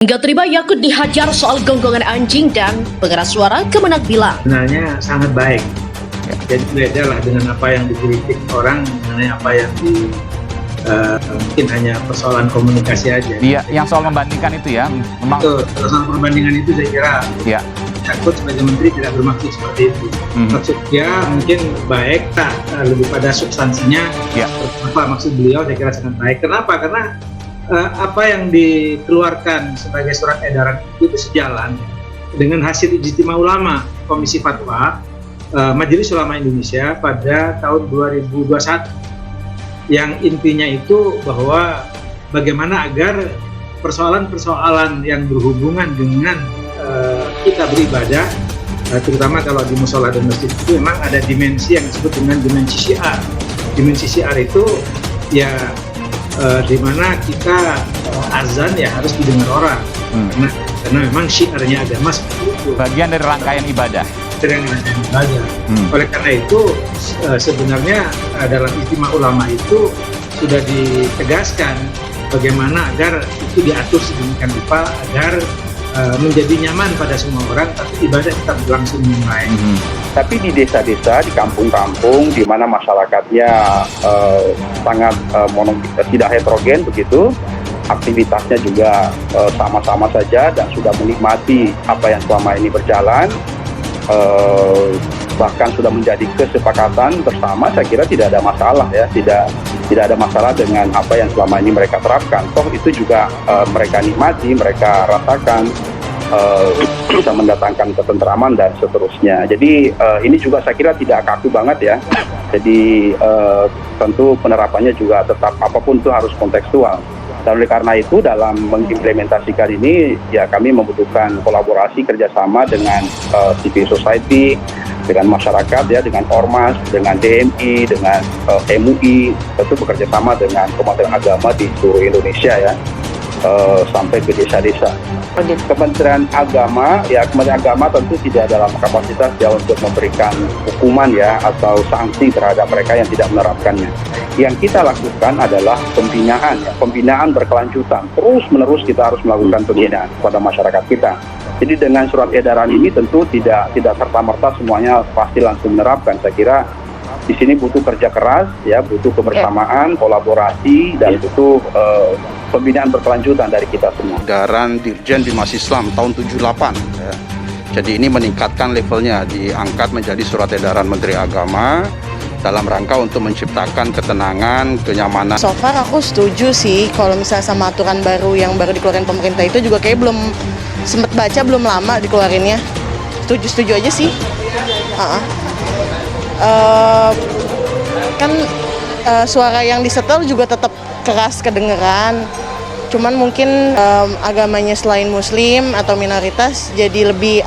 Nggak terima Yakut dihajar soal gonggongan anjing dan pengeras suara Kemenak bilang. Sebenarnya sangat baik. Jadi beda lah dengan apa yang dikritik orang mengenai apa yang mungkin hanya persoalan komunikasi aja. Iya, yang soal membandingkan itu ya, memang. Betul, soal perbandingan itu saya kira Ya. Yakut sebagai menteri tidak bermaksud seperti itu. Maksudnya mungkin baik, lebih pada substansinya. Ya. Apa maksud beliau saya kira sangat baik. Kenapa? Karena apa yang dikeluarkan sebagai surat edaran itu sejalan dengan hasil ijtima ulama Komisi Fatwa Majelis Ulama Indonesia pada tahun 2021 yang intinya itu bahwa bagaimana agar persoalan-persoalan yang berhubungan dengan kita beribadah, terutama kalau di musola dan masjid itu memang ada dimensi yang disebut dengan dimensi syiar. Dimensi syiar itu ya di mana kita azan ya harus didengar orang, karena memang syiarnya agama seperti itu. Bagian dari rangkaian ibadah. Oleh karena itu sebenarnya dalam ijtima ulama itu sudah ditegaskan bagaimana agar itu diatur sedemikian rupa agar menjadi nyaman pada semua orang, tapi ibadah tetap berlangsung dengan baik. Tapi di desa-desa, di kampung-kampung, di mana masyarakatnya sangat tidak heterogen begitu, aktivitasnya juga sama-sama saja dan sudah menikmati apa yang selama ini berjalan, bahkan sudah menjadi kesepakatan bersama, saya kira tidak ada masalah ya, tidak ada masalah dengan apa yang selama ini mereka terapkan. Toh itu juga mereka nikmati, mereka rasakan, bisa mendatangkan ketentraman dan seterusnya. Jadi ini juga saya kira tidak kaku banget ya. Jadi tentu penerapannya juga tetap apapun itu harus kontekstual. Dan oleh karena itu dalam mengimplementasikan ini ya kami membutuhkan kolaborasi kerjasama dengan civil society, dengan masyarakat ya, dengan ormas, dengan DMI, dengan MUI, tentu bekerja sama dengan Kementerian Agama di seluruh Indonesia ya, sampai ke desa-desa. Kementerian Agama ya, Kementerian Agama tentu tidak dalam kapasitas ya untuk memberikan hukuman ya atau sanksi terhadap mereka yang tidak menerapkannya. Yang kita lakukan adalah pembinaan ya, pembinaan berkelanjutan. Terus-menerus kita harus melakukan pembinaan kepada masyarakat kita. Jadi dengan surat edaran ini tentu tidak serta-merta semuanya pasti langsung menerapkan. Saya kira di sini butuh kerja keras ya, butuh kebersamaan, kolaborasi, dan butuh pembinaan berkelanjutan dari kita semua. Edaran Dirjen Bimas Islam tahun 78 ya. Jadi ini meningkatkan levelnya, diangkat menjadi surat edaran Menteri Agama dalam rangka untuk menciptakan ketenangan, kenyamanan. So far aku setuju sih kalau misalnya sama aturan baru yang baru dikeluarkan pemerintah itu juga kayak belum sempet baca, belum lama dikeluarinnya. Setuju aja sih. Kan suara yang disetel juga tetap keras kedengeran. Cuman mungkin agamanya selain muslim atau minoritas jadi lebih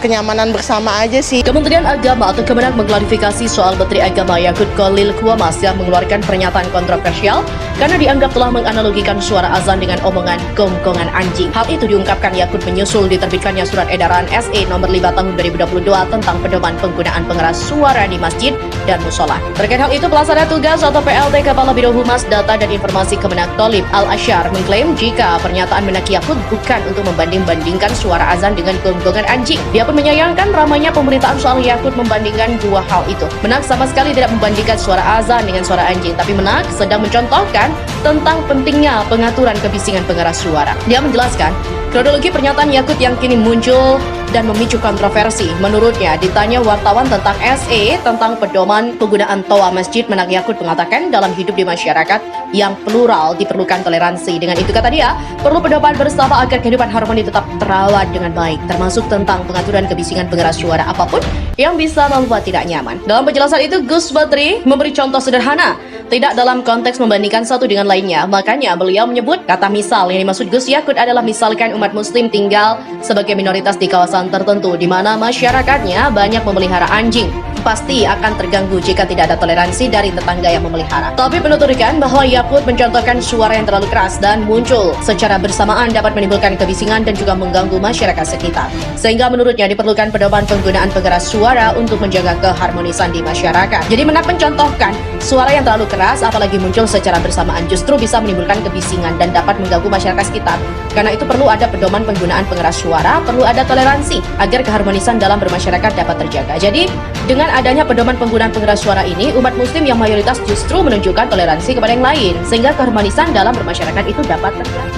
kenyamanan bersama aja sih. Kementerian Agama atau Kemenak mengklarifikasi soal Menteri Agama Yakut Khalil Nqumas yang mengeluarkan pernyataan kontroversial karena dianggap telah menganalogikan suara azan dengan omongan gonggongan anjing. Hal itu diungkapkan Yakut menyusul diterbitkannya surat edaran SE nomor 5 tahun 2022 tentang pedoman penggunaan pengeras suara di masjid dan musola. Terkait hal itu, Pelaksana Tugas atau PLT Kepala Biro Humas Data dan Informasi Kemenak Tholib Al-Asyar mengklaim jika pernyataan Menak Yakut bukan untuk membanding-bandingkan suara azan dengan gonggongan anjing. Dia pun menyayangkan ramainya pemberitaan soal Yakut membandingkan dua hal itu. Menak sama sekali tidak membandingkan suara azan dengan suara anjing, tapi Menak sedang mencontohkan tentang pentingnya pengaturan kebisingan pengeras suara. Dia menjelaskan kronologi pernyataan Yakut yang kini muncul dan memicu kontroversi. Menurutnya, ditanya wartawan tentang SE tentang pedoman penggunaan toa masjid, Menak Yakut mengatakan dalam hidup di masyarakat yang plural diperlukan toleransi. Dengan itu, kata dia, perlu pedoman bersama agar kehidupan harmoni tetap terawat dengan baik, termasuk tentang pengaturan kebisingan pengeras suara apapun yang bisa membuat tidak nyaman. Dalam penjelasan itu, Gus Badri memberi contoh sederhana, tidak dalam konteks membandingkan satu dengan lainnya. Makanya beliau menyebut kata misal yang dimaksud Gus Yakut adalah misalkan umat muslim tinggal sebagai minoritas di kawasan tertentu di mana masyarakatnya banyak memelihara anjing. Pasti akan terganggu jika tidak ada toleransi dari tetangga yang memelihara. Tapi penuturkan bahwa Yakut mencontohkan suara yang terlalu keras dan muncul secara bersamaan dapat menimbulkan kebisingan dan juga mengganggu masyarakat sekitar. Sehingga menurutnya diperlukan pedoman penggunaan pengeras suara untuk menjaga keharmonisan di masyarakat. Jadi Menak mencontohkan suara yang terlalu keras keras apalagi muncul secara bersamaan justru bisa menimbulkan kebisingan dan dapat mengganggu masyarakat sekitar. Karena itu perlu ada pedoman penggunaan pengeras suara, perlu ada toleransi agar keharmonisan dalam bermasyarakat dapat terjaga. Jadi, dengan adanya pedoman penggunaan pengeras suara ini, umat muslim yang mayoritas justru menunjukkan toleransi kepada yang lain sehingga keharmonisan dalam bermasyarakat itu dapat terjaga.